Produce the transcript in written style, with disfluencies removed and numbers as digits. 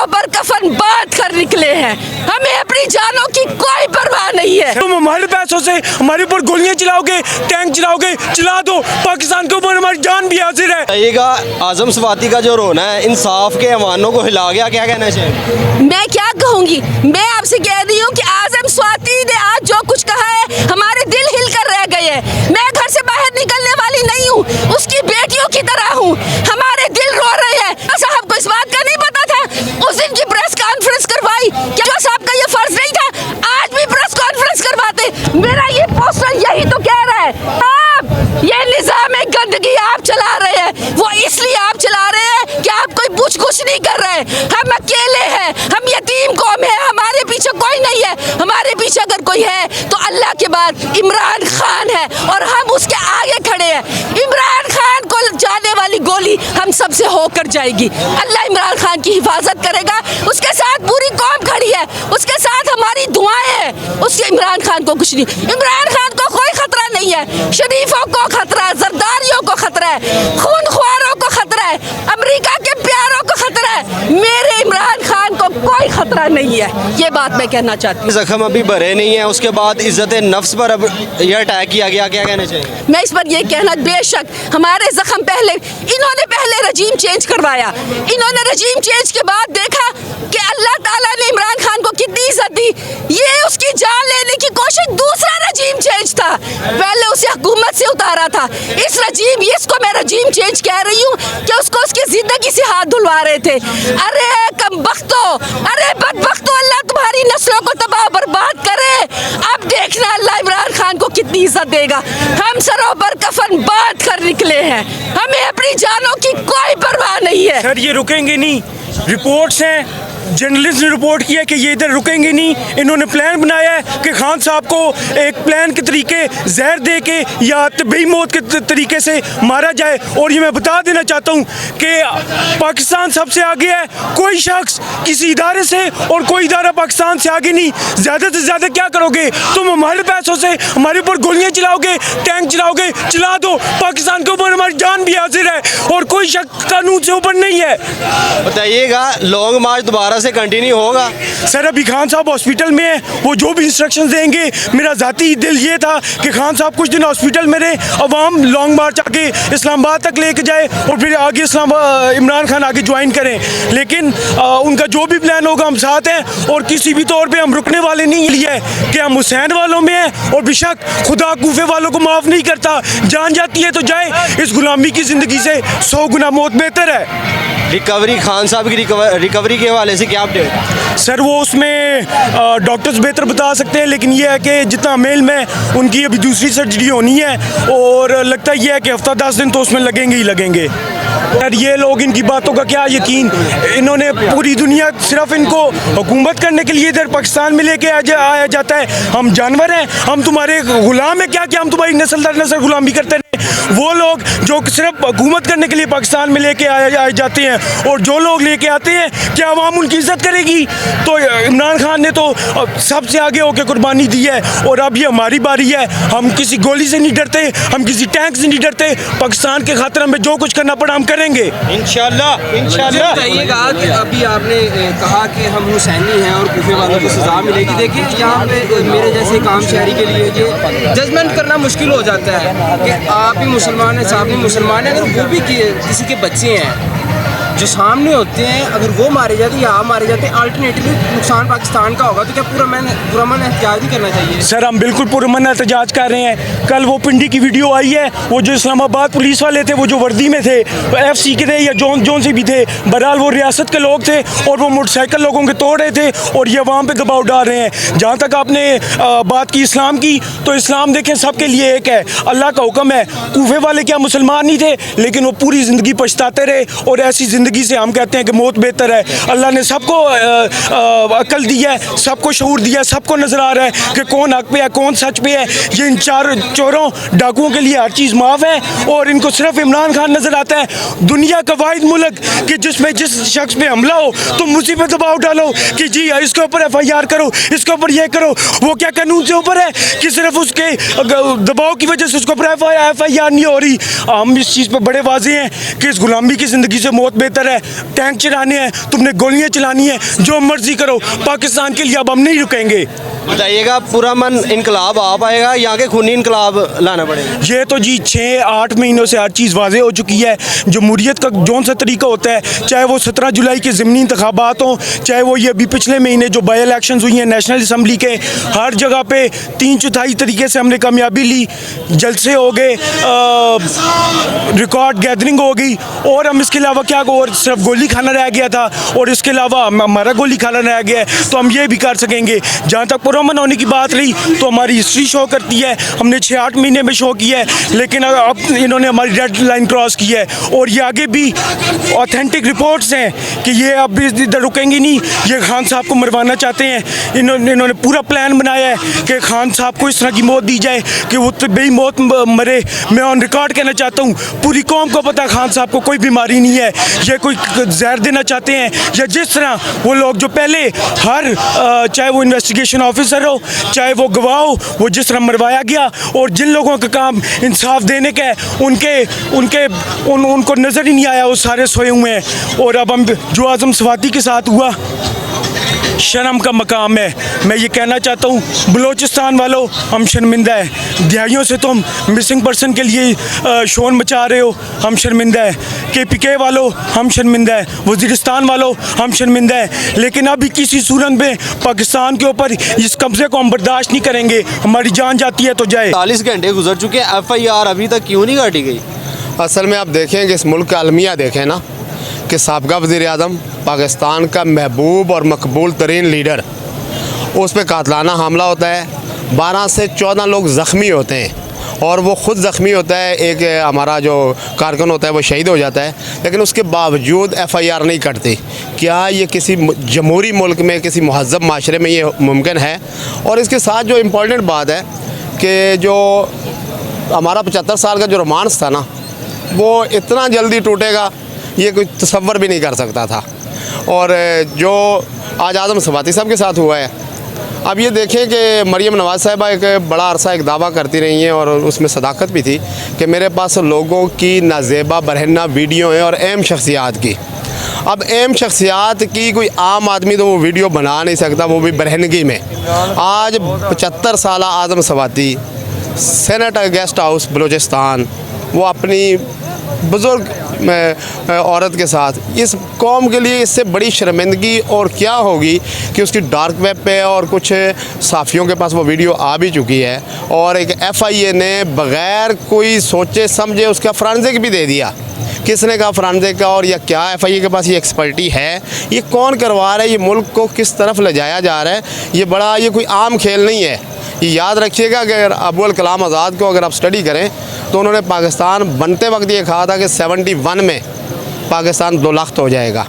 सरों पर कफन बांध कर निकले हैं, हमें अपनी जानों की कोई परवाह नहीं है। तुम हमारे पैसों से हमारे ऊपर गोलियां चलाओगे, टैंक चलाओगे, चला दो, पाकिस्तान के ऊपर हमारी जान भी हाजिर है। कहिएगा आजम स्वाति का जो रोना है इंसाफ के ऐवानों को हिला गया, क्या कहना चाहिए? मैं क्या कहूँगी, मैं आपसे कह रही हूँ कि आजम स्वाति ने आज जो कुछ कहा है हमारे दिल हिल कर रह गए हैं। मैं घर से बाहर निकलने वाली नहीं हूँ, उसकी बेटियों की तरह हूँ, हमारे दिल रो रहे हैं। साहब को इस बात का नहीं पता था, उस दिन की प्रेस कॉन्फ्रेंस करवाई, क्या साहब का ये फर्ज नहीं था? आज भी प्रेस कॉन्फ्रेंस करवाते। मेरा ये पोस्टर यही तो कह रहा है, आप ये निजाम गंदगी आप चला रहे हैं, वो इसलिए आप चला रहे हैं कि आप कोई पूछ कुछ नहीं कर रहे। हम अकेले हैं, हम यतीम कौम है, हमारे पीछे कोई नहीं है। हमारे पीछे अगर कोई है तो अल्लाह के बाद इमरान खान है और हम उसके आगे खड़े हैं। इमरान खान को जाने वाली गोली हम सबसे होकर जाएगी। अल्लाह इमरान खान की हिफाजत करेगा, उसके साथ पूरी कौम खड़ी है, उसके साथ हमारी दुआएं हैं। उसके इमरान खान को कुछ नहीं, इमरान खान को कोई खतरा नहीं है, शरीफों को खतरा है, जरदारियों को खतरा है, खूनख्वारों को खतरा है, अमेरिका के प्यारों को खतरा है। मेरे इमरान खान को कोई खतरा नहीं है, ये बात मैं कहना चाहती हूँ। जख्म अभी भरे नहीं है, उसके बाद इज्जत नफ्स पर अब यह अटैक किया गया, क्या कहना चाहिए? मैं इस पर ये कहना, बेशक हमारे जख्म पहले इन्होंने पहले रजीम चेंज करवाया, इन्होंने रजीम चेंज के बाद देखा कि अल्लाह ताला ने इमरान खान को कितनी इज्जत दी, ये उसकी जान लेने की कोशिश, दूसरा रजीम चेंज था, पहले उसे हुकूमत से उतारा था। इस रजीम, इसको मैं रजीम चेंज कह रही हूँ कि उसको उसकी जिंदगी से हाथ धुलवा रहे थे। अरे कमबख्तो, अरे बदबख्तो, अल्लाह तुम्हारी नस्लों को तबाह बर्बाद करे। अब देखना अल्लाह इमरान खान को कितनी इज्जत देगा। हम सरों पर कफन बांध कर निकले हैं, हमें अपनी जानों की कोई परवाह नहीं है। सर ये रुकेंगे नहीं, रिपोर्ट्स हैं, जर्नलिस्ट ने रिपोर्ट किया कि ये इधर रुकेंगे नहीं। इन्होंने प्लान बनाया है कि खान साहब को एक प्लान के तरीके जहर दे के या तबी मौत के तरीके से मारा जाए। और ये मैं बता देना चाहता हूँ कि पाकिस्तान सबसे आगे है, कोई शख्स किसी इदारे से और कोई इदारा पाकिस्तान से आगे नहीं। ज़्यादा से ज़्यादा क्या करोगे तुम? हमारे पैसों से हमारे ऊपर गोलियाँ चलाओगे, टैंक चलाओगे, चला दो, पाकिस्तान के ऊपर हमारी जान भी हाजिर है और कोई शख्स कानून से ऊपर नहीं है। बताइएगा लॉन्ग मार्च दोबारा से कंटिन्यू होगा? सर अभी खान साहब हॉस्पिटल में है, वो जो भी इंस्ट्रक्शंस देंगे, मेरा ज़ाती दिल ये था कि खान साहब कुछ दिन हॉस्पिटल में रहे, अवाम लॉन्ग मार्च आगे इस्लामाबाद तक लेके जाए और फिर आगे इमरान खान आगे ज्वाइन करें। लेकिन उनका जो भी प्लान होगा हम साथ हैं और किसी भी तौर पे हम रुकने वाले नहीं लिए कि हम हुसैन वालों में हैं और बेशक खुदा कूफे वालों को माफ़ नहीं करता। जान जाती है तो जाए, इस गुलामी की ज़िंदगी से 100 गुना मौत बेहतर है। रिकवरी, खान साहब की रिकवरी के हवाले से क्या अपडेट? सर वो उसमें डॉक्टर्स बेहतर बता सकते हैं, लेकिन ये है कि जितना मेल में उनकी अभी दूसरी सर्जरी होनी है और लगता ये है कि हफ्ता 10 दिन तो उसमें लगेंगे ही लगेंगे। सर ये लोग, इनकी बातों का क्या यकीन, इन्होंने पूरी दुनिया सिर्फ इनको हुकूमत करने के लिए इधर पाकिस्तान में लेके आया जाता है। हम जानवर हैं, हम तुम्हारे गुलाम हैं क्या? हम तुम्हारी नस्ल दर नस्ल गुलामी करते हैं। वो लोग जो सिर्फ हुकूमत करने के लिए पाकिस्तान में लेके आए जाते हैं और जो लोग लेके आते हैं, क्या आवाम उनकी इज्जत करेगी? तो इमरान खान ने तो सबसे आगे होकर कुर्बानी दी है और अब ये हमारी बारी है। हम किसी गोली से नहीं डरते, हम किसी टैंक से नहीं डरते। पाकिस्तान के खातिर हमें जो कुछ करना पड़ा हम करेंगे इंशाल्लाह। इंशाल्लाह। बताइएगा कि अभी आपने कहा कि हम हुसैनी हैं और कूफे वालों को सज़ा मिलेगी। देखिए यहाँ पे मेरे जैसे काम शहरी के लिए ये जजमेंट करना मुश्किल हो जाता है कि आप भी मुसलमान हैं, साहब भी मुसलमान हैं, अगर वो भी किसी के बच्चे हैं जो सामने होते हैं, अगर वो मारे जाते हैं या आप मारे जाते हैं, अल्टरनेटिवली नुकसान पाकिस्तान का होगा, तो क्या पुरअमन एहतजाज नहीं करना चाहिए? सर हम बिल्कुल पुरअमन एहतजाज कर रहे हैं। कल वो पिंडी की वीडियो आई है, वो जो इस्लामाबाद पुलिस वाले थे, वो जो वर्दी में थे, FC के थे या जोन से भी थे, बहरहाल वो रियासत के लोग थे और वो मोटरसाइकिल लोगों के तोड़ रहे थे और ये अवाम पे दबाव डाल रहे हैं। जहाँ तक आपने बात की इस्लाम की, तो इस्लाम देखें सबके लिए एक है, अल्लाह का हुक्म है। कूफे वाले क्या मुसलमान नहीं थे, लेकिन वो पूरी ज़िंदगी पछताते रहे और ऐसी ज़िंदगी से हम कहते हैं कि मौत बेहतर है। अल्लाह ने सबको अकल दी है, सबको शऊर दिया है, सबको नजर आ रहा है कि कौन हक पे है, कौन सच पे है। ये इन चार चोरों डाकुओं के लिए हर चीज़ माफ़ है और इनको सिर्फ इमरान खान नजर आता है। दुनिया का वाहिद मुल्क कि जिसमें जिस शख्स पे हमला हो तो मुझी पे दबाव डालो कि जी इसके ऊपर FIR करो, इसके ऊपर ये करो। वो क्या कानून से ऊपर है कि सिर्फ उसके दबाव की वजह से उसके ऊपर FIR नहीं हो रही? हम इस चीज़ पर बड़े वाज़ेह हैं कि इस गुलामी की ज़िंदगी से मौत बेहतर बेहतर है, टैंक चलाने हैं, तुमने गोलियां चलानी है, जो मर्जी करो, पाकिस्तान के लिए अब हम नहीं रुकेंगे। बताइएगा, पूरा मन इनकलाब आ पाएगा, यहाँ के खूनी इनकलाब लाना पड़ेगा? ये तो जी 6-8 महीनों से हर चीज़ वाज़े हो चुकी है। जमहूरियत का जौन सा तरीका होता है, चाहे वो 17 जुलाई के ज़िमनी इंतखाबात हों, चाहे वो ये अभी पिछले महीने जो बाई इलेक्शन हुई हैं नेशनल असम्बली के, हर जगह पे 3/4 तरीके से हमने कामयाबी ली। जलसे हो गए, रिकॉर्ड गैदरिंग हो गई, और हम इसके अलावा क्या, और सिर्फ गोली खाना रह गया था, और इसके अलावा हमारा गोली खाना रह गया है, तो हम ये भी कर सकेंगे। जहाँ तक पुरअमन होने की बात रही, तो हमारी हिस्ट्री शो करती है, हमने 6-8 महीने में शो किया है, लेकिन अब इन्होंने हमारी रेड लाइन क्रॉस की है, और ये आगे भी ऑथेंटिक रिपोर्ट्स हैं कि ये अब इधर रुकेंगे नहीं, ये खान साहब को मरवाना चाहते हैं। इन्होंने पूरा प्लान बनाया है कि खान साहब को इस तरह की मौत दी जाए कि वो तबी मौत मरे। मैं ऑन रिकॉर्ड कहना चाहता हूँ, पूरी कौम को पता खान साहब को कोई बीमारी नहीं है, ये कोई जहर देना चाहते हैं, या जिस तरह वो लोग जो पहले हर चाहे वो इन्वेस्टिगेशन ऑफिसर हो, चाहे वो गवाह हो, वो जिस तरह मरवाया गया, और जिन लोगों का काम इंसाफ देने का है उनको नज़र ही नहीं आया, वो सारे सोए हुए हैं। और अब हम जो आज़म सवाती के साथ हुआ, शर्म का मकाम है। मैं ये कहना चाहता हूँ, बलूचिस्तान वालों, हम शर्मिंदा है। दिहाइयों से तुम मिसिंग पर्सन के लिए शोर मचा रहे हो, हम शर्मिंदा है। KPK वालों, हम शर्मिंदा है। वज़ीरिस्तान वालों, हम शर्मिंदा है। लेकिन अभी किसी सूरत में पाकिस्तान के ऊपर इस कब्ज़े को हम बर्दाश्त नहीं करेंगे। हमारी जान जाती है तो जाए। 40 घंटे गुजर चुके हैं, FIR अभी तक क्यों नहीं काटी गई? असल में आप देखें कि इस मुल्क का अलमिया देखें ना, कि साबका वज़ीर-ए-आज़म, पाकिस्तान का महबूब और मकबूल तरीन लीडर, उस पर कातलाना हमला होता है, 12 से 14 लोग ज़ख्मी होते हैं, और वो ख़ुद ज़ख्मी होता है, एक हमारा जो कारकुन होता है वो शहीद हो जाता है, लेकिन उसके बावजूद FIR नहीं कटती। क्या ये किसी जमहूरी मुल्क में, किसी महज़्ज़ब माशरे में ये मुमकिन है? और इसके साथ जो इम्पोर्टेंट बात है कि जो हमारा 75 साल का जो रोमांस था ना, वो इतना जल्दी टूटेगा ये कोई तसव्वुर भी नहीं कर सकता था। और जो आज आज़म सवाती साहब के साथ हुआ है, अब ये देखें कि मरीम नवाज़ साहिबा एक बड़ा अरसा एक दावा करती रही हैं, और उसमें सदाकत भी थी कि मेरे पास लोगों की नाज़ेबा बरहना वीडियो हैं और अहम शख्सियात की। अब अहम शख्सियात की कोई आम आदमी तो वो वीडियो बना नहीं सकता, वो भी बरहनगी में। आज 75 साल Azam Swati senator guest house Balochistan, वो अपनी बुज़ुर्ग औरत के साथ, इस कौम के लिए इससे बड़ी शर्मिंदगी और क्या होगी कि उसकी डार्क वेब पे और कुछ साफ़ियों के पास वो वीडियो आ भी चुकी है, और एक FIA ने बग़ैर कोई सोचे समझे उसका फ्रांसिक भी दे दिया। किसने कहा फ्रांसिक का, और या क्या FIA के पास ये एक्सपर्टी है? ये कौन करवा रहा है? ये मुल्क को किस तरफ ले जाया जा रहा है? ये कोई आम खेल नहीं है। ये याद रखिएगा कि अगर अबुल कलाम आज़ाद को अगर आप स्टडी करें तो उन्होंने पाकिस्तान बनते वक्त ये कहा था कि 71 में पाकिस्तान 2 लाख हो जाएगा।